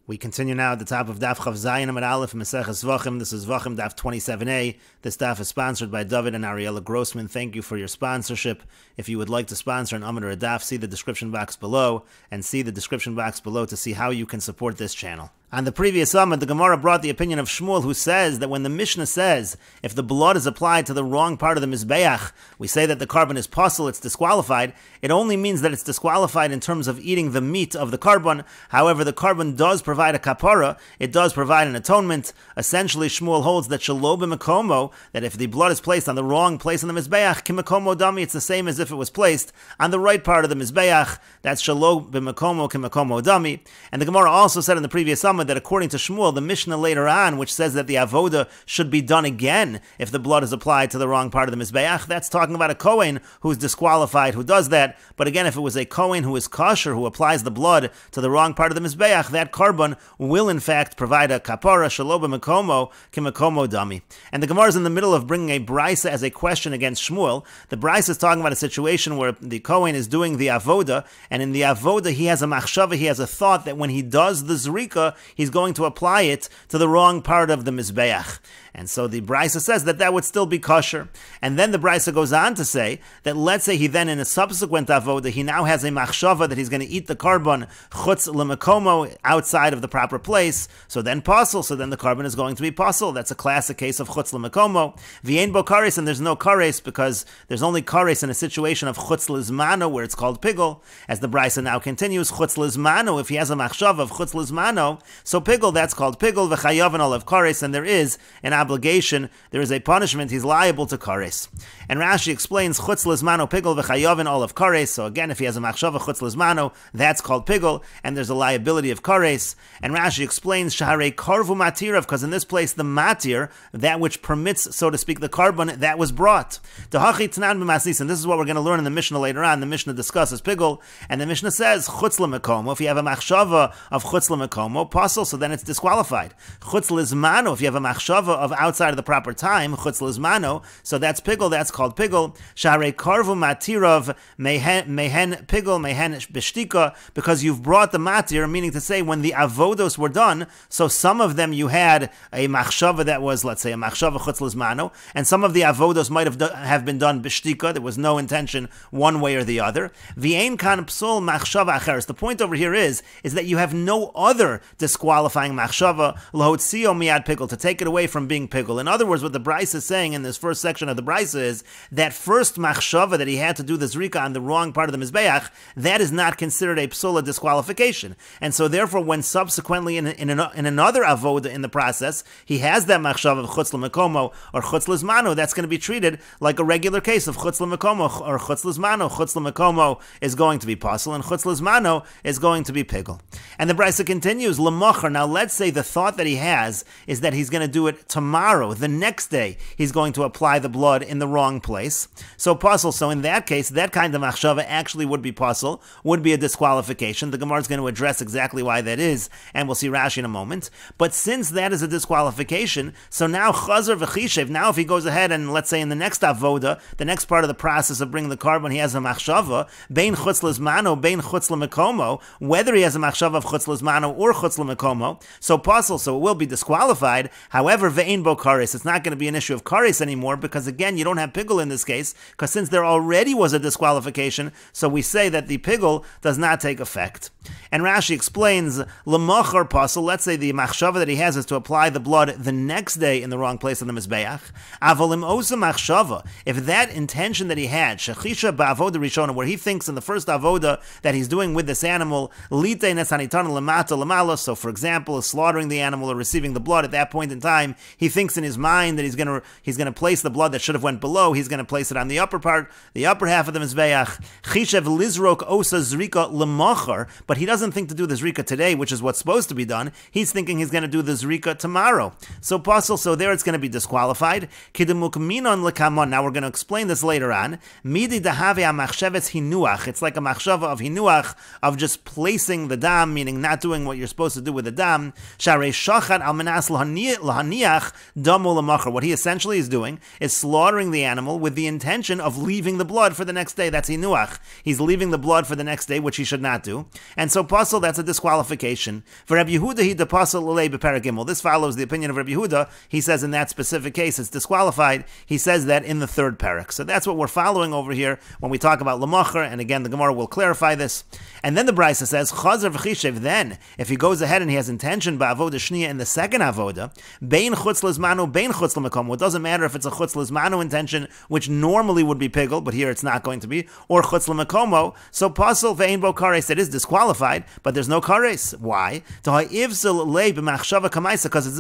We continue now at the top of Daf Chav Zayin Amud Aleph Meseches Zevachim. This is Zevachim Daf 27a. This daf is sponsored by David and Ariella Grossman. Thank you for your sponsorship. If you would like to sponsor an Amud or a daf, see the description box below, and see the description box below to see how you can support this channel. On the previous Amud, the Gemara brought the opinion of Shmuel, who says that when the Mishnah says if the blood is applied to the wrong part of the Mizbeach, we say that the carbon is pasul, it's disqualified. It only means that it's disqualified in terms of eating the meat of the carbon. However, the carbon does provide a kapara, it does provide an atonement. Essentially, Shmuel holds that shelo b'mekomo, that if the blood is placed on the wrong place in the Mizbeach, kimekomo dami, it's the same as if it was placed on the right part of the Mizbeach. That's shelo b'mekomo kimekomo dami. And the Gemara also said in the previous Amud that according to Shmuel, the Mishnah later on, which says that the avoda should be done again if the blood is applied to the wrong part of the Mizbeach, that's talking about a Kohen who's disqualified, who does that. But again, if it was a Kohen who is kosher, who applies the blood to the wrong part of the Mizbeach, that carbon will in fact provide a kapara, shelo b'mekomo kimekomo dami. And the Gemara is in the middle of bringing a brisa as a question against Shmuel. The brisa is talking about a situation where the Kohen is doing the avoda, and in the avoda he has a machshava, he has a thought that when he does the zrika, he's going to apply it to the wrong part of the Mizbeach. And so the Brisa says that that would still be kosher. And then the Brisa goes on to say that let's say he then in a subsequent avoda, he now has a machshava that he's going to eat the carbon chutz lemekomo, outside of the proper place. So then pasul, so then the carbon is going to be pasul. That's a classic case of chutz lemekomo. V'yein bo kares, and there's no kares because there's only kares in a situation of chutz lizmano where it's called pigul. As the Brisa now continues, chutz lizmano, if he has a machshava of chutz lizmano, so pigul, that's called pigul, v'chayav and olav kares, and there is an obligation, there is a punishment, he's liable to kares. And Rashi explains chutz lizmano pigul v'chayavin olav kares. So again, if he has a machshava chutz lizmano, that's called pigul, and there's a liability of kares. And Rashi explains shaharei karvu matirav, because in this place the matir, that which permits, so to speak, the carbon, that was brought. Tahachi tnan b'masis, and this is what we're going to learn in the Mishnah later on. The Mishnah discusses pigul, and the Mishnah says chutz lemekomo. If you have a machshava of chutz lemekomo, pasul, so then it's disqualified. Chutz lizmano, if you have a machshava of outside of the proper time, chutz lizmano, so that's pigul, that's called pigul. Shaharei karvu matirav mehen pigul mehen b'shtika, because you've brought the matir, meaning to say when the avodos were done, so some of them you had a machshava that was, let's say, a machshava chutz lizmano, and some of the avodos might have been done b'shtika, there was no intention one way or the other. V'ein kan psul machshava acheres. The point over here is that you have no other disqualifying machshava lohotzio miyad pigul, to take it away from being pigul. In other words, what the Brisa is saying in this first section of the Brisa is that first machshava that he had to do the zrika on the wrong part of the Mizbeach, that is not considered a psula disqualification. And so therefore, when subsequently in another avoda in the process, he has that machshava of chutz lemekomo or chutz lizmano, that's going to be treated like a regular case of chutz lemekomo or chutz lizmano. Chutz lemekomo is going to be pasul, and chutz lizmano is going to be pigul. And the Brisa continues, lemachar. Now let's say the thought that he has is that he's going to do it tomorrow, the next day, he's going to apply the blood in the wrong place. So pasul, so in that case, that kind of machshava actually would be pasul, would be a disqualification. The Gemara is going to address exactly why that is, and we'll see Rashi in a moment. But since that is a disqualification, so now chazar v'chishev, now if he goes ahead and let's say in the next avoda, the next part of the process of bringing the carbon, he has a machshava, bein chutz lizmano, bein chutz lemekomo, whether he has a machshava of chutz lizmano or chutz lemekomo, so pasul, so it will be disqualified. However, ve'ein bo kares, it's not going to be an issue of kares anymore, because again, you don't have pigul in this case, because since there already was a disqualification, so we say that the pigul does not take effect. And Rashi explains, lemachar pasul, let's say the machshava that he has is to apply the blood the next day in the wrong place on the Mizbeach. Avolim osa machshava, if that intention that he had, shechisha ba'avoda rishona, where he thinks in the first avoda that he's doing with this animal, lite nesanitan lemata lemala, so for example, slaughtering the animal or receiving the blood, at that point in time, he thinks in his mind that he's going to place the blood that should have went below, he's going to place it on the upper part, the upper half of the Mizbeach. Chishev lizrok osa zrika lemachar, but he doesn't think to do the zrika today, which is what's supposed to be done. He's thinking he's going to do the zrika tomorrow. So pasul, so there it's going to be disqualified. Kidemuk minon lekamon. Now we're going to explain this later on. Midi dahave amachsheves hinuach. It's like a machshava of hinuach, of just placing the dam, meaning not doing what you're supposed to do do with the dam. Sharei shachat al menas lahaniach damu l'machar. What he essentially is doing is slaughtering the animal with the intention of leaving the blood for the next day. That's inuach. He's leaving the blood for the next day, which he should not do. And so pasal, that's a disqualification. For Rabbi Yehuda, he de pasal l'lei b'perek gimel. This follows the opinion of Rabbi Yehuda. He says in that specific case it's disqualified. He says that in the third perek. So that's what we're following over here when we talk about l'machar. And again, the Gemara will clarify this. And then the Brisa says chazer v'chishev. Then, if he goes ahead and he has intention ba'avoda shniya in the second avoda, bein chutz l'zmanu, bein chutz l'mekomo. It doesn't matter if it's a chutz l'zmanu intention, which normally would be pigel, but here it's not going to be, or chutz l'mekomo. So pasal ve'ein bo kares, it is disqualified, but there's no kares. Why? Because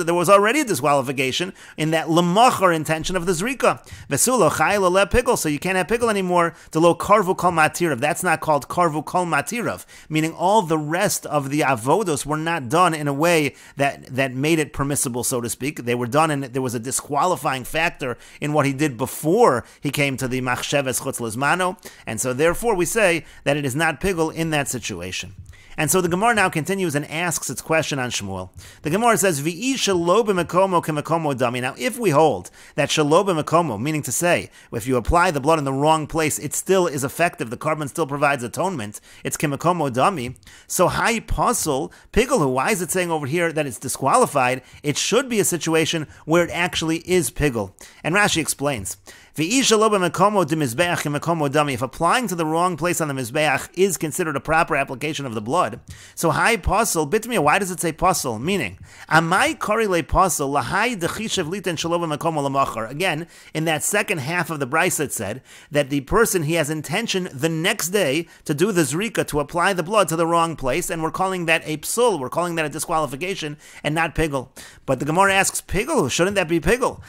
there was already a disqualification in that l'machar intention of the zrika. Vesulo chayil le pigel, so you can't have pigel anymore. To lo karvu kol matirav. That's not called karvu kol matirav, meaning all the rest of the avodos were not done in a way that made it permissible, so to speak. They were done, and there was a disqualifying factor in what he did before he came to the machsheves chutz l'zmano, and so therefore we say that it is not pigel in that situation. And so the Gemara now continues and asks its question on Shmuel. The Gemara says, "V'i shelo b'mekomo k'mekomo dami." Now, if we hold that shelo b'mekomo, meaning to say, if you apply the blood in the wrong place, it still is effective. The carbon still provides atonement. It's k'mekomo dami. So, hai pasul pigelu. Why is it saying over here that it's disqualified? It should be a situation where it actually is pigel. And Rashi explains. If applying to the wrong place on the mizbeach is considered a proper application of the blood, so hai pasul bitmia. Why does it say pasul? Meaning, amai korile pasul lahai dechishev liten shalom mekomo lamachar. Again, in that second half of the brisa, it said that the person, he has intention the next day to do the zrika, to apply the blood to the wrong place, and we're calling that a psul. We're calling that a disqualification and not pigel. But the Gemara asks, pigel? Shouldn't that be pigel?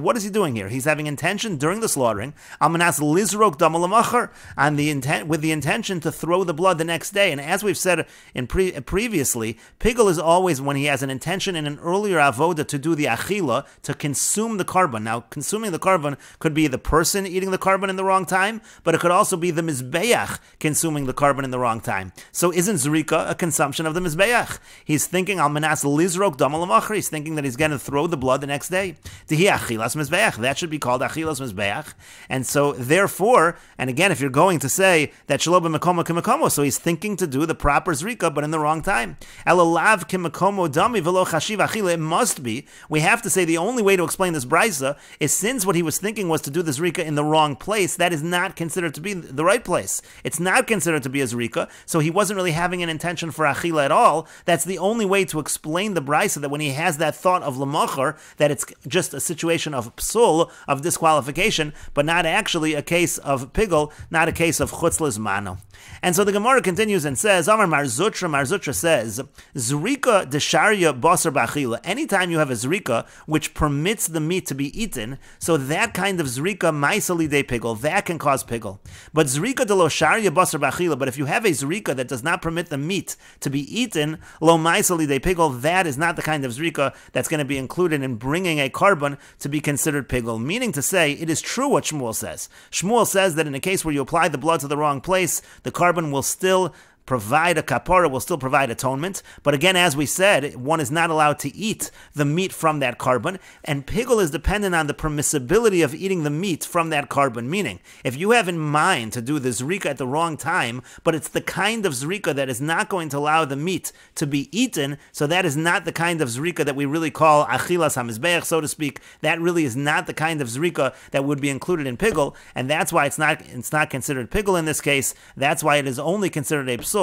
What is he doing here? He's having intention during the slaughtering, amanas lizrok damal on the intent, with the intention to throw the blood the next day. And as we've said in previously, pigel is always when he has an intention in an earlier avoda to do the achila, to consume the carbon. Now, consuming the carbon could be the person eating the carbon in the wrong time, but it could also be the mizbeach consuming the carbon in the wrong time. So isn't zrika a consumption of the mizbeach? He's thinking amanas lizrok damal. He's thinking that he's going to throw the blood the next day. Dihi achilas mizbeach. That should be called achilas mizbeach, and so therefore, and again, if you're going to say that shelo b'mekomo k'mekomo, so he's thinking to do the proper zrika, but in the wrong time. Elalav k'mekomo dami v'lo chashiv achila. It must be. We have to say the only way to explain this brisa is since what he was thinking was to do the zrika in the wrong place, that is not considered to be the right place. It's not considered to be a zrika, so he wasn't really having an intention for achila at all. That's the only way to explain the brisa, that when he has that thought of lamachar, that it's just a situation of psul, of disqualification, but not actually a case of pigel, not a case of chutz l'zmano. And so the Gemara continues and says, Amar Marzutra says, Zrika desharya basar b'achila. Anytime you have a zrika which permits the meat to be eaten, so that kind of zrika maisali de pigel, that can cause pigel. But zrika de lo sharya basar b'achila, but if you have a zrika that does not permit the meat to be eaten, lo maisali de pigel, that is not the kind of zrika that's going to be included in bringing a carbon to be considered pigel. Meaning to say, it is true what Shmuel says. Shmuel says that in a case where you apply the blood to the wrong place, the carbon will still provide a kapara, will still provide atonement. But again, as we said, one is not allowed to eat the meat from that carbon, and pigel is dependent on the permissibility of eating the meat from that carbon. Meaning, if you have in mind to do the zrika at the wrong time, but it's the kind of zrika that is not going to allow the meat to be eaten, so that is not the kind of zrika that we really call achilas hamizbeach, so to speak. That really is not the kind of zrika that would be included in pigel, and that's why it's not considered pigel in this case. That's why it is only considered a psul,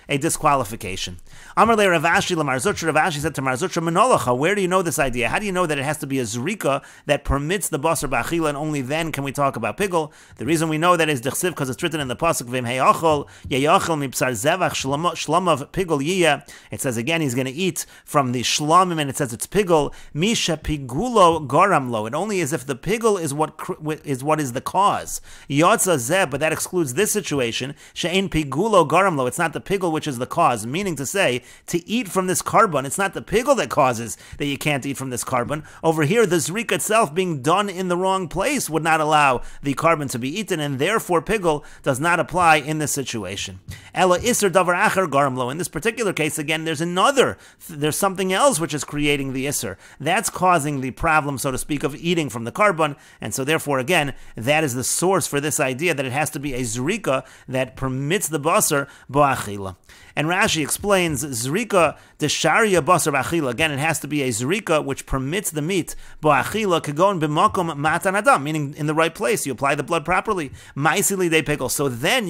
a disqualification. Amar le Ravashi Marzutra. Ravashi said to Marzutra, Menolocha, where do you know this idea? How do you know that it has to be a zrika that permits the basar b'achila, and only then can we talk about pigel? The reason we know that is dichsiv, because it's written in the pasuk v'im heyachol yeyachol mipsar zevach shlamav pigel yiyah. It says again he's going to eat from the shlamim, and it says it's pigel. Misha pigulo garamlo. It only is if the pigel is what is the cause. Yotza zeh, but that excludes this situation. She'ein pigulo garamlo. It's not not the pigul which is the cause, meaning to say, to eat from this carbon, it's not the pigul that causes that you can't eat from this carbon. Over here, the zrika itself being done in the wrong place would not allow the carbon to be eaten, and therefore pigul does not apply in this situation. Ela iser davar acher garmlo. In this particular case, again, there's something else which is creating the iser. That's causing the problem, so to speak, of eating from the carbon, and so therefore, again, that is the source for this idea that it has to be a zrika that permits the basar bo'achila. And Rashi explains zrika desharia basar b'achila. Again, it has to be a zrika which permits the meat bo'achila kagon b'makom matan adam, meaning in the right place. You apply the blood properly. Ma'isili de pickle. So then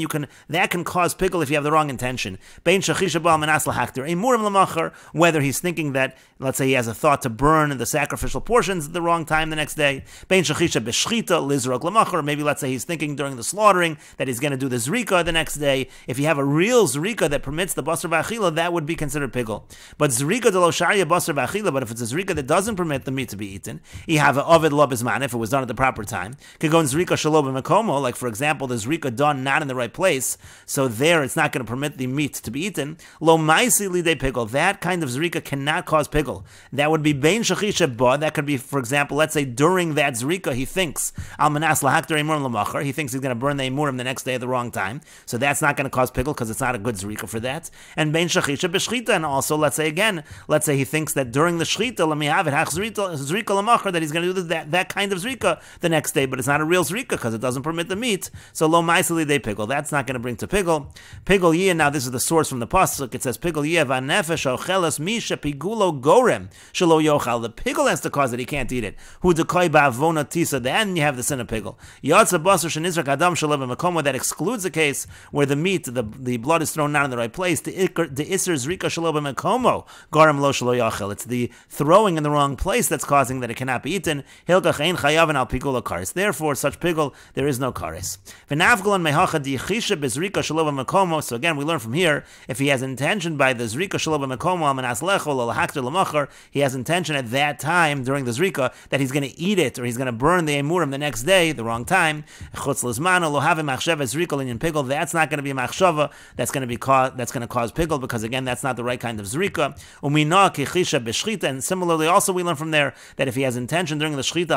that can cause pickle if you have the wrong intention. Bein shachisha ba'al menas lahakter emurim l'machar. Whether he's thinking that, let's say, he has a thought to burn the sacrificial portions at the wrong time the next day. Bein shachisha b'shchita lizrok l'machar. Maybe let's say he's thinking during the slaughtering that he's going to do the zrika the next day. If you have a real zrika that permits the basar b'achila, that would be considered pickle. But zrika de lo sharia basar b'achila, but if it's a zrika that doesn't permit the meat to be eaten, you have a ovid lo bizman, if it was done at the proper time. Could go in zrika shelo b'mekomo, like for example, the zrika done not in the right place, so there it's not going to permit the meat to be eaten. Lo maisi lidei pickle, that kind of zrika cannot cause pickle. That would be bein shachisha ba, that could be, for example, let's say during that zrika he thinks al manas lahakter emurim l'machar, he thinks he's going to burn the emurim the next day at the wrong time, so that's not going to cause pickle because it's not a good zrika for that. And bein shachisha b'shchita, and also let's say he thinks that during the shchita, let me have it, zrika l'machar, that he's going to do that kind of zrika the next day, but it's not a real zrika because it doesn't permit the meat. So lo ma'isili de pickle, that's not going to bring to pickle. Pickle yeh, now this is the source from the pasuk. It says pickle yeh v'nefesh ocheles misha pigulo gorem shelo yochal. The pickle has to cause it; he can't eat it. Hu dekoy ba'avona tisa. Then you have the sin of pickle. Yatsa basar shenizrak adam shelo b'makomo. That excludes the case where the meat, the blood is thrown not in the right place. The iser zrika shelo b'makomo gorem lo shelo yochal. It's the throwing in the wrong place that's causing that it cannot be eaten. Hilkach ein chayav al pigul karis. Therefore, such pickle there is no karis. So again, we learn from here, if he has intention by the zrika shaloba mekomo, he has intention at that time during the zrika that he's going to eat it or he's going to burn the emurim the next day, the wrong time. That's not going to be a machshava. That's going to cause pickle because again, that's not the right kind of zrika. And similarly, also we learn from there that if he has intention during the shchita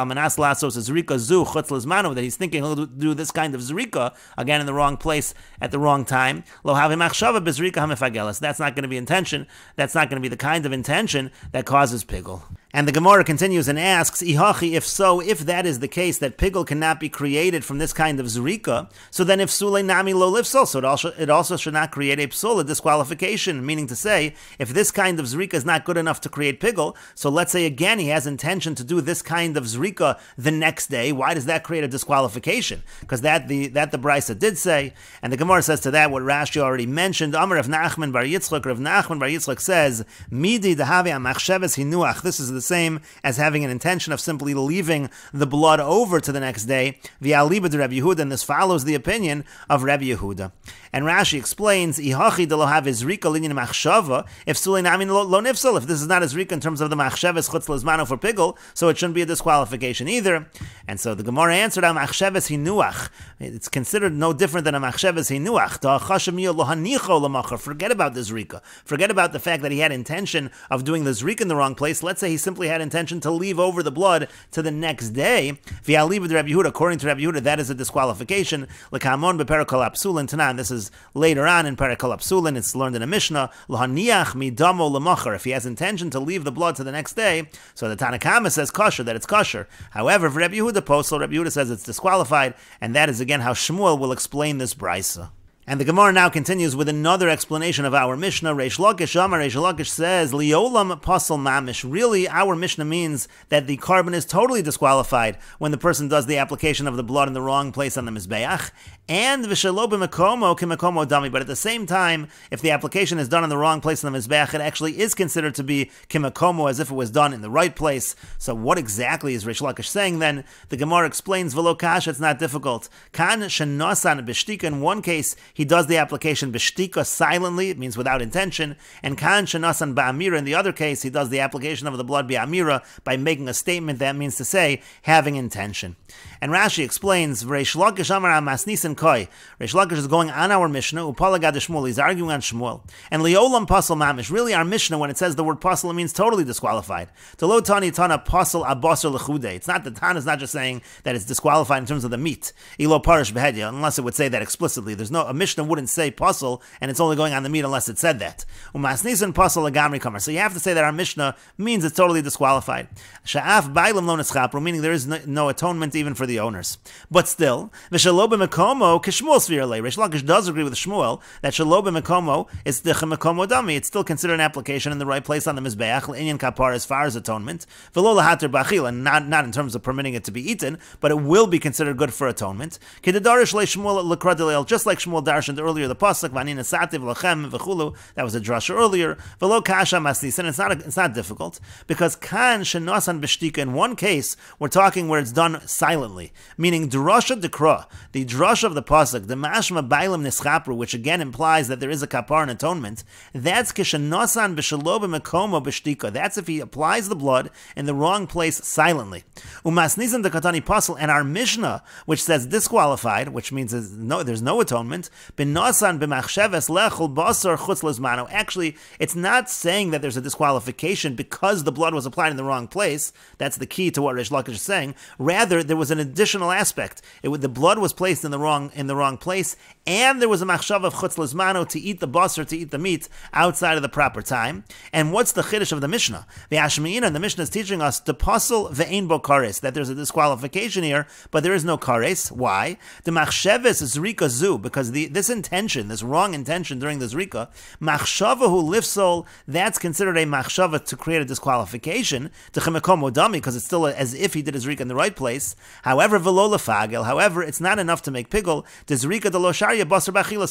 that he's thinking he'll do this kind of zrika again in the wrong place at the wrong time. That's not going to be intention. That's not going to be the kind of intention that causes pickle. And the Gemara continues and asks, Ihachi, if so, if that is the case, that pickle cannot be created from this kind of zrika, so then if sulei nami lo lifsol, so it also should not create a psul, a disqualification, meaning to say, if this kind of zrika is not good enough to create pickle, so let's say again he has intention to do this kind of zrika the next day, why does that create a disqualification? Because that the Brisa did say, and the Gemara says to that what Rashi already mentioned, Amar Rav Nachman bar Yitzchak, Rav Nachman bar Yitzchak says, Midi dahavi amachsheves hinuach, this is the same as having an intention of simply leaving the blood over to the next day, via liba de Rabbi Yehuda, and this follows the opinion of Rabbi Yehuda. And Rashi explains, Ihachi de lo have zrika linyan machshava, if sulei namin lo nifsal, if this is not a zrika in terms of the machsheves chutz lezmano for pickle, so it shouldn't be a disqualification either. And so the Gemara answered, machsheves hinuach, it's considered no different than a machsheves hinuach. Forget about the zrika. Forget about the fact that he had intention of doing the zrika in the wrong place. Let's say he simply had intention to leave over the blood to the next day. Via liba de Rabbi Yehuda, according to Rabbi Yehuda, that is a disqualification. L'kamon beperakol apsulin tanan. This is later on in Parakol Apsulin, it's learned in a Mishnah, L'haniach midamo l'machar, if he has intention to leave the blood to the next day, so the Tanakama says kosher, that it's kosher. However, if Rabbi Yehuda posel, Rabbi Yehuda says it's disqualified, and that is again how Shmuel will explain this brisa. And the Gemara now continues with another explanation of our Mishnah. Reish Lakish says, Liolam pasal mamish. Really, our Mishnah means that the carbon is totally disqualified when the person does the application of the blood in the wrong place on the Mizbeach. And v'shelo b'mekomo k'mekomo dami. But at the same time, if the application is done in the wrong place on the Mizbeach, it actually is considered to be k'mekomo, as if it was done in the right place. So what exactly is Reish Lakish saying then? The Gemara explains, v'lo kash, it's not difficult. Kan shenosan b'shtika, in one case, he does the application b'shtika silently, it means without intention, and kan shenasan ba'amira, in the other case, he does the application of the blood ba'amira by making a statement, that means to say, having intention. And Rashi explains, Reish Lakish Amar Masnisin Koi. Reish Lakish is going on our Mishnah, Upalagad Shmuel, he's arguing on Shmuel. And Leolam Pasal Mamish, really our Mishnah, when it says the word Pasal, it means totally disqualified. To lo tani tana Pasal Abasar Lechude. It's not, the Tana is not just saying that it's disqualified in terms of the meat. Ilo Parish Behedya, unless it would say that explicitly. A Mishnah wouldn't say Pasal, and it's only going on the meat unless it said that. Umasnisin Pasal Agamri Kamar. So you have to say that our Mishnah means it's totally disqualified. Sha'af Bailam Lo Neschapru, meaning there is no atonement even for the owners. But still, V'shalo b'mekomo k'shmuel svir lei. Reish Lakish does agree with Shmuel that shalo b'mekomo is dicha mekomo dami. It's still considered an application in the right place on the mizbeach l'inyan kapar as far as atonement. V'lo lahater b'achil, and not in terms of permitting it to be eaten, but it will be considered good for atonement. K'dedarish le Shmuel l'kra d'leil, just like Shmuel darshaned earlier the pasuk v'anin esativ l'chem v'chulu. That was a drasha earlier. V'lo kasha masnis, and it's not difficult because kan shenosan b'shtika. In one case, we're talking where it's done silently, meaning drasha dekra, the drasha of the pasuk, the mashma bailam nischapru, which again implies that there is a kapar and atonement. That's kishanosan b'shalo b'mekomo b'shtika. That's if he applies the blood in the wrong place silently. Umasnizan dekatani pasal, and our Mishnah, which says disqualified, which means there's no atonement. B'nasan b'machsheves lechol basar chutz lezmano. Actually, it's not saying that there's a disqualification because the blood was applied in the wrong place. That's the key to what Reish Lakish is saying. Rather, there was an additional aspect. The blood was placed in the wrong place, and there was a machshav of chutz lezmano, to eat the basar, to eat the meat outside of the proper time. And what's the chiddush of the Mishnah? The Ashmeina, the Mishnah is teaching us the pasal ve'ein bo kares, that there's a disqualification here, but there is no kares. Why? The machsheves zrika zu, because this intention, this wrong intention during the zrika, machshavahu lifsol, that's considered a machshava to create a disqualification to chemekom odami, because it's still as if he did his zrika in the right place. However, v'lo lefagel, however, it's not enough to make pigel. The zrika de lo sharia basar b'achila,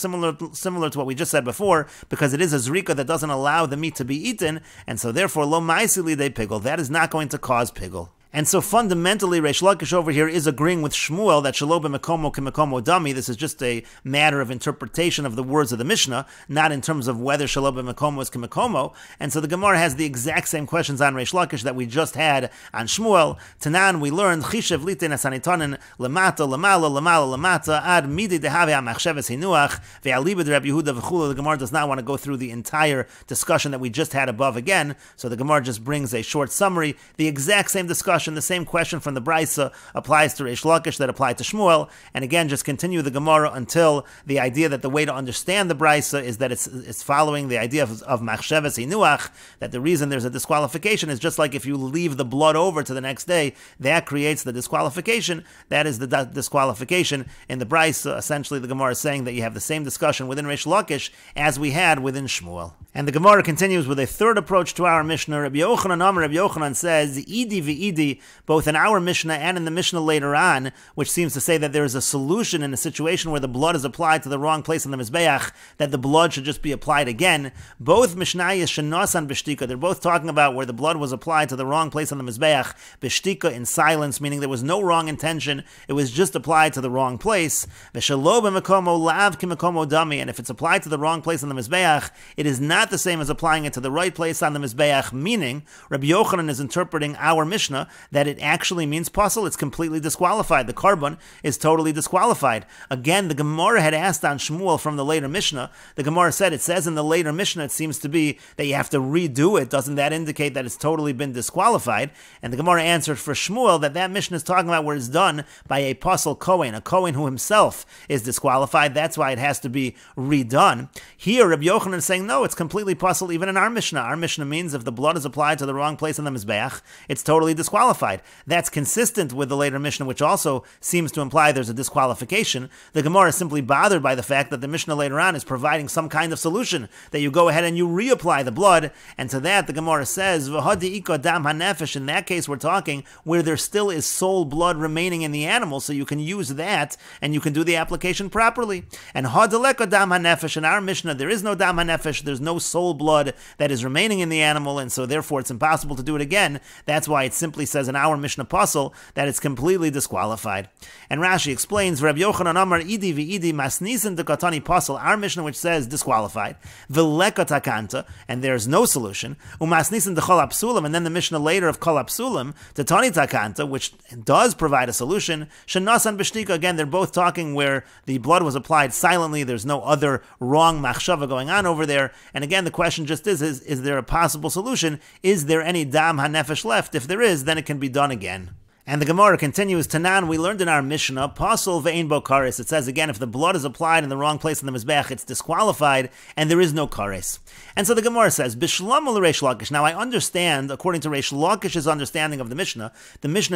similar to what we just said before, because it is a zrika that doesn't allow the meat to be eaten, and so therefore lo ma'isili de pigel, that is not going to cause pigel. And so fundamentally, Reish Lakish over here is agreeing with Shmuel that shelo b'mekomo k'mekomo dami. This is just a matter of interpretation of the words of the Mishnah, not in terms of whether shelo b'mekomo is k'mekomo. And so the Gemara has the exact same questions on Reish Lakish that we just had on Shmuel. Tanan, we learned chishev litin asanitonin lemata lemala lemala lemata ad midi dehave amachsheves hinuach ve'alibed Rabbi Yehuda v'chulu. The Gemara does not want to go through the entire discussion that we just had above again, so the Gemara just brings a short summary. The exact same discussion, the same question from the Brisa applies to Reish Lakish that applied to Shmuel, and again just continue the Gemara until the idea that the way to understand the Brisa is that it's following the idea of machsheves hinuach, that the reason there's a disqualification is just like if you leave the blood over to the next day, that creates the disqualification. That is the disqualification in the Brisa. Essentially the Gemara is saying that you have the same discussion within Reish Lakish as we had within Shmuel. And the Gemara continues with a third approach to our Mishnah. Rabbi Yochanan says, Idi v'idi, both in our Mishnah and in the Mishnah later on, which seems to say that there is a solution in a situation where the blood is applied to the wrong place in the Mizbeach, that the blood should just be applied again. Both Mishnayos shenosan b'shtika, they're both talking about where the blood was applied to the wrong place on the Mizbeach, b'shtika, in silence, meaning there was no wrong intention, it was just applied to the wrong place. V'shelo b'mekomo lav k'mekomo dami, and if it's applied to the wrong place on the Mizbeach, it is not the same as applying it to the right place on the Mizbeach, meaning Rabbi Yochanan is interpreting our Mishnah that it actually means pasal. It's completely disqualified. The carbon is totally disqualified. Again, the Gemara had asked on Shmuel from the later Mishnah. The Gemara said, it says in the later Mishnah, it seems to be that you have to redo it. Doesn't that indicate that it's totally been disqualified? And the Gemara answered for Shmuel that Mishnah is talking about where it's done by a pasal Kohen, a Kohen who himself is disqualified. That's why it has to be redone. Here, Rabbi Yochanan is saying, no, it's completely pasal even in our Mishnah. Our Mishnah means if the blood is applied to the wrong place on the Mizbeach, it's totally disqualified. That's consistent with the later Mishnah, which also seems to imply there's a disqualification. The Gemara is simply bothered by the fact that the Mishnah later on is providing some kind of solution, that you go ahead and you reapply the blood, and to that the Gemara says, V'hadi iko dam hanefesh, in that case we're talking where there still is soul blood remaining in the animal, so you can use that, and you can do the application properly. And hadaleko dam hanefesh, in our Mishnah there is no dam hanefesh, there's no soul blood that is remaining in the animal, and so therefore it's impossible to do it again. That's why it simply says says in our Mishnah Pasal that it's completely disqualified. And Rashi explains, Rabbi Yochanan Amar Idi v'Idi masnisen dekatani Pasal, our Mishnah which says disqualified, v'leka takanta, and there's no solution, umasnisen dechol apsulim, and then the Mishnah later of kol apsulim, tetani takanta, which does provide a solution, shenasan b'shtika, again, they're both talking where the blood was applied silently, there's no other wrong machshava going on over there, and again, the question just is there a possible solution? Is there any dam hanefesh left? If there is, then it can be done again. And the Gemara continues, Tanan, we learned in our Mishnah, Pasul ve'ein bo kares. It says again, if the blood is applied in the wrong place in the Mizbeach, it's disqualified, and there is no kares. And so the Gemara says, Bishlam ul Reish Lakish. Now I understand, according to Reish Lakish's understanding of the Mishnah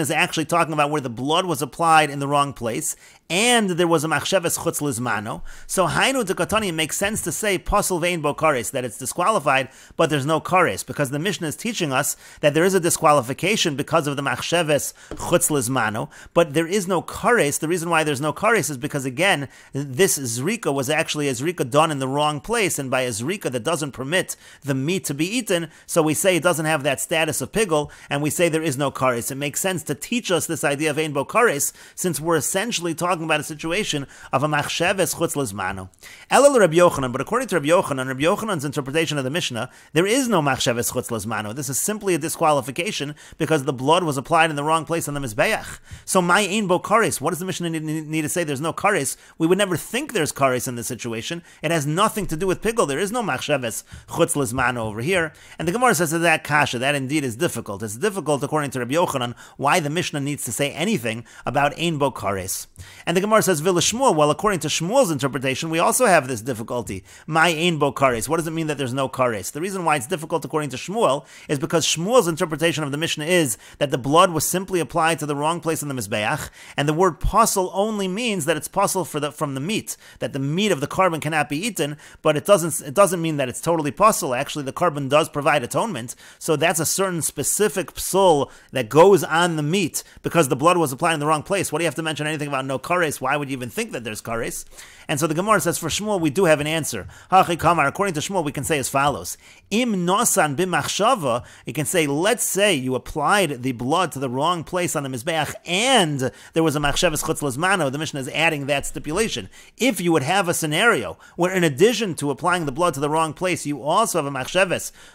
is actually talking about where the blood was applied in the wrong place, and there was a machsheves chutz lizmano. So Hainu Dekatani makes sense to say, Pasul ve'ein bo kares, that it's disqualified, but there's no kares, because the Mishnah is teaching us that there is a disqualification because of the machsheves chutz lizmano, but there is no kares. The reason why there's no kares is because, again, this zrika was actually a zrika done in the wrong place, and by a zrika that doesn't permit the meat to be eaten, so we say it doesn't have that status of pigul, and we say there is no kares. It makes sense to teach us this idea of ein bo kares, since we're essentially talking about a situation of a machsheves chutz lizmano. Elul Rabbi Yochanan, but according to Rabbi Yochanan's interpretation of the Mishnah, there is no machsheves chutz lizmano. This is simply a disqualification because the blood was applied in the wrong place on the Mizbeach. So my ein bo kares, what does the Mishnah need to say? There's no kares. We would never think there's kares in this situation. It has nothing to do with pigul. There is no machsheves chutz lizmano over here. And the Gemara says that kasha, that indeed is difficult. It's difficult, according to Rabbi Yochanan, why the Mishnah needs to say anything about ein bo kares. And the Gemara says, Vila Shmuel, well, according to Shmuel's interpretation, we also have this difficulty. My ein bo kares. What does it mean that there's no kares? The reason why it's difficult, according to Shmuel, is because Shmuel's interpretation of the Mishnah is that the blood was simply applied to the wrong place in the Mizbeach, and the word pasul only means that it's pasul from the meat, that the meat of the carbon cannot be eaten, but it doesn't mean that it's totally pasul. Actually, the carbon does provide atonement, so that's a certain specific psul that goes on the meat because the blood was applied in the wrong place. What do you have to mention anything about no kares? Why would you even think that there's kares? And so the Gemara says, for Shmuel, we do have an answer. Hachi Kamar, according to Shmuel, we can say as follows. Im nosan b'machshava, you can say, let's say you applied the blood to the wrong place on the Mizbeach, and there was a machsheves chutz lizmano. The Mishnah is adding that stipulation. If you would have a scenario where, in addition to applying the blood to the wrong place, you also have a machshev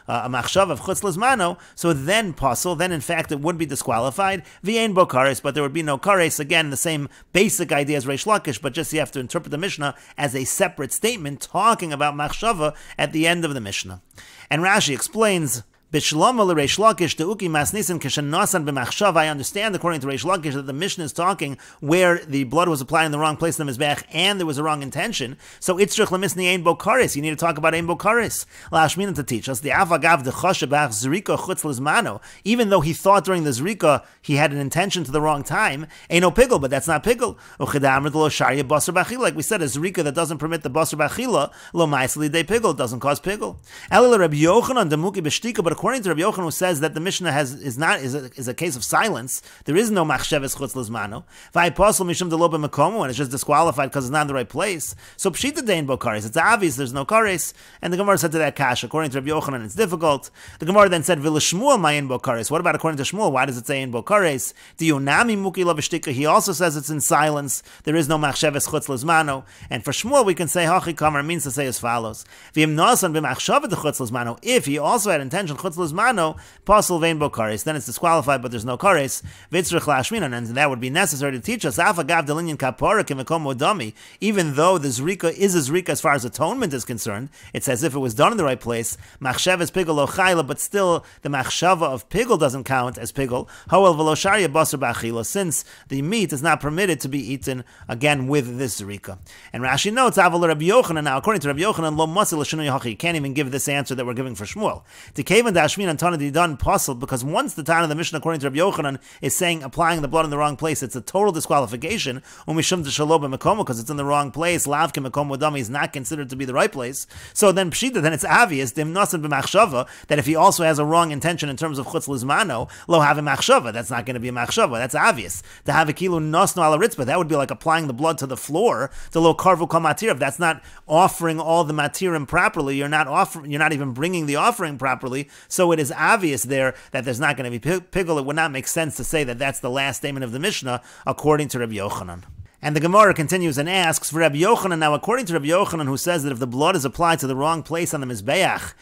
of chutz lizmano, so then pasul, then in fact it would be disqualified. V'ein bo kares, but there would be no kares. Again, the same basic idea as Reish Lakish, but just you have to interpret the Mishnah as a separate statement talking about machshava at the end of the Mishnah. And Rashi explains, Bishlam ul Reish Lakish deuki masnisin keshenasan b'machshava. I understand, according to Reish Lakish, that the Mishnah is talking where the blood was applied in the wrong place in the Mizbeach and there was a wrong intention. So itzrich lemisni ein bo kares. You need to talk about ein bo kares. Lashmina to teach us the avagav dechashabach zrika chutz lizmano. Even though he thought during the zrika he had an intention to the wrong time, ain't no pigul, but that's not pigul. Uchidamrit lo sharia basar b'achila. Like we said, a zrika that doesn't permit the basar b'achila lo ma'asli de pigul, doesn't cause pigul. Elul Rabbi Yochanan demuki b'shtika, but according to Rabbi Yochanan, who says that the Mishnah is a case of silence, there is no machsheves chutz lizmano. V'aposel mishum delo b'mekomo, and it's just disqualified because it's not in the right place. So pshita dein bo kares. It's obvious there's no kares. And the Gemara said to that kash, according to Rabbi Yochanan, it's difficult. The Gemara then said, V'la Shmuel ma'in bo kares. What about according to Shmuel? Why does it say in bo kares? Diyonami muki lo b'shtika. He also says it's in silence. There is no machsheves chutz lizmano. And for Shmuel, we can say hachi kamar means to say as follows: V'im nasan b'machshava de chutz lizmano. If he also had intention chutz lizmano, pasul vein bo kares, then it's disqualified, but there's no kares. Vitzrich lashminan, and that would be necessary to teach us. Afagav delinyan kapara kimekom odami. Even though the zrika is a zrika as far as atonement is concerned, it's as if it was done in the right place. Machsheves pigul lo chayla, but still the machshava of pigul doesn't count as pigul. Hoel v'lo sharia basar b'achila, since the meat is not permitted to be eaten again with this zrika. And Rashi notes aval Rabbi Yochanan. Now, according to Rabbi Yochanan, lo masil l'shinui hachi. You can't even give this answer that we're giving for Shmuel. Tikevan dashmin Tana done pasul, because once the Tana of the Mishnah, according to Rabbi Yochanan, is saying applying the blood in the wrong place, it's a total disqualification. Umishum d'shalo b'mekomo, because it's in the wrong place. Lav k'mekomo dami is not considered to be the right place. So then pshita, then it's obvious dim nasan b'machshava, that if he also has a wrong intention in terms of chutz lizmano, lo have a machshava. That's not going to be a machshava. That's obvious. To have a kilu nasno ala ritzbah, that would be like applying the blood to the floor. To lo karvu kol matir. If that's not offering all the matirim properly, you're not even bringing the offering properly. So it is obvious there that there's not going to be pigul. It would not make sense to say that that's the last statement of the Mishnah according to Rabbi Yochanan. And the Gemara continues and asks, for Rabbi Yochanan, now according to Rabbi Yochanan, who says that if the blood is applied to the wrong place on the Mizbeach,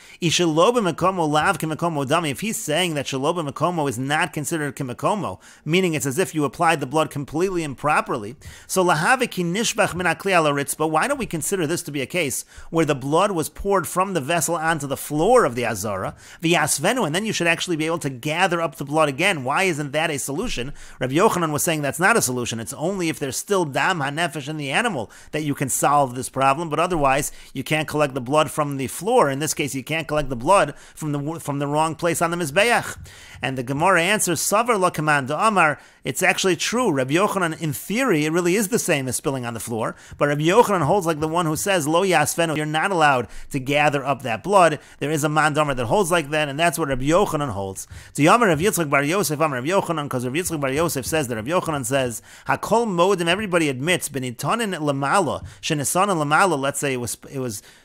if he's saying that shelo b'mekomo is not considered kimekomo, meaning it's as if you applied the blood completely improperly, so lahaviki nishbach min hakli ala ritzba, why don't we consider this to be a case where the blood was poured from the vessel onto the floor of the Azara, v'yasvenu, and then you should actually be able to gather up the blood again? Why isn't that a solution? Rabbi Yochanan was saying that's not a solution. It's only if there's still dam hanefesh in the animal that you can solve this problem, but otherwise you can't collect the blood from the floor. In this case, you can't collect the blood from the wrong place on the Mizbeach. And the Gemara answers, Savar lo kaman Amar, it's actually true. Rabbi Yochanan, in theory, it really is the same as spilling on the floor, but Rabbi Yochanan holds like the one who says, Lo yasvenu, you're not allowed to gather up that blood. There is a man Damar that holds like that, and that's what Rabbi Yochanan holds. To Yamar Rav Yitzchak bar Yosef, Amar Rabbi Yochanan, because Rav Yitzchak bar Yosef says that Rabbi Yochanan says, Hakol modim, everybody admits, benitanin lamala, shenesan lamala, let's say it was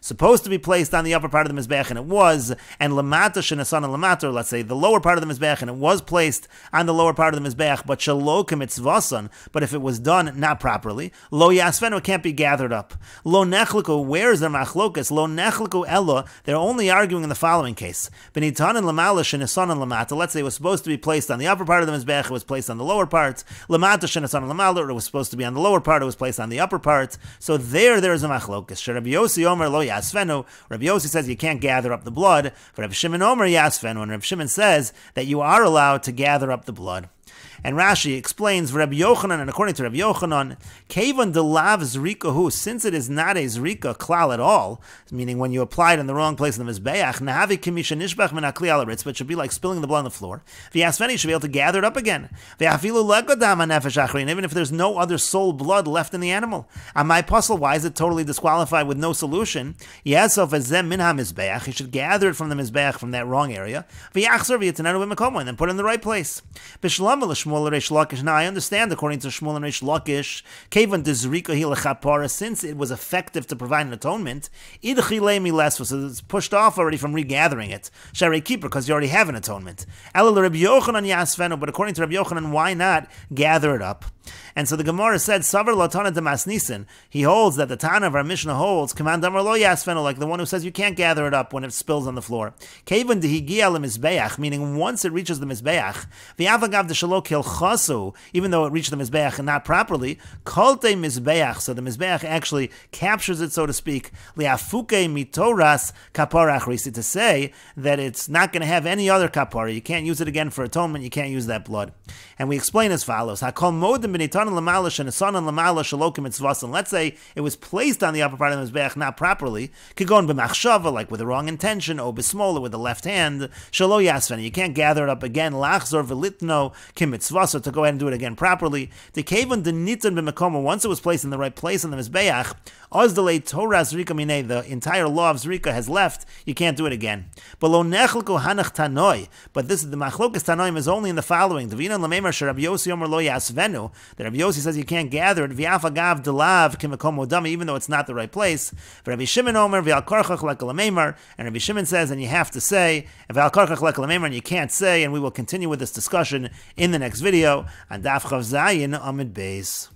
supposed to be placed on the upper part of the Mizbeach, and it was, and lamata shenesan lamata, let's say the lower part of the Mizbeach, and it was placed on the lower part of the Mizbeach, but shelo kemitzvasan, but if it was done not properly, lo yasvenu, it can't be gathered up. Lo nechliku, where is their machlokas? Lo nechliku ella, they're only arguing in the following case. Benitanin lamala shenesan lamata, let's say it was supposed to be placed on the upper part of the Mizbeach, it was placed on the lower part. Lamata shenesan lamala, or it was supposed to be on the lower part, it was placed on the upper part. So there is a machlokas. Rabbi Yossi Omer lo yasvenu, Rabbi Yossi says you can't gather up the blood. For Rabbi Shimon Omer yasvenu, and Rabbi Shimon says that you are allowed to gather up the blood. And Rashi explains, Rabbi Yochanan, and according to Rabbi Yochanan, Kevan delav zrikahu, since it is not a zrika klal at all, meaning when you apply it in the wrong place in the Mizbeach, nahavi kimisha nishbach min hakli ala ritzvah, it should be like spilling the blood on the floor. V'yasveni, should be able to gather it up again. V'afilu legodam hanefesh achrin, even if there's no other soul blood left in the animal. On my puzzle, why is it totally disqualified with no solution? Yesov ezem min ha-Mizbeach, he should gather it from the Mizbeach, from that wrong area. V'yachzor v'yitanenu b'mekomo, and then put it in the right place. B'shlam Shmuel and Reish Lakish. Now I understand, according to Shmuel and Reish Lakish, Kevan dezrika hi lechapara, since it was effective to provide an atonement, idchi leimi lesva, so it's pushed off already from regathering it. Sharei keeper, because you already have an atonement. Elul Rabbi Yochanan yasvenu, but according to Rabbi Yochanan, why not gather it up? And so the Gemara said, Savar latana demas nisan. He holds that the Tana of our Mishnah holds, Command Amar lo yasvenu, like the one who says you can't gather it up when it spills on the floor. Kevan dehigia lemizbeach, meaning once it reaches the Mizbeach, v'avagav deshalo kilchasu, even though it reached the Mizbeach and not properly, kolte Mizbeach, so the Mizbeach actually captures it, so to speak, liafuke mitoras kapara achrisi, to say that it's not going to have any other kapara. You can't use it again for atonement, you can't use that blood. And we explain as follows, Hakol modim let's say it was placed on the upper part of the Mizbeach not properly, kigon b'machshava, like with the wrong intention, or b'smola, with the left hand, shalo yasveni, you can't gather it up again, lachzor v'litno kimitzvasa, to go ahead and do it again properly. The kevon denitan b'mekomo, once it was placed in the right place on the Mizbeach, ozdalei Torah zrika minei, the entire law of zrika has left, you can't do it again. But lo nechlko hanach tanoi, but this is the machlokas tanoim is only in the following, Davina l'meimer sh'Rabbi Yossi Omer lo yasvenu, that Rabbi Yossi says you can't gather it, v'afagav delav kimekomo dami, even though it's not the right place. Rabbi Shimon Omer v'al karchach lekalameimar, and Rabbi Shimon says, and you have to say, v'al karchach lekalameimar, and you can't say, and we will continue with this discussion in the next video on Daf Chav Zayin Amid Beis.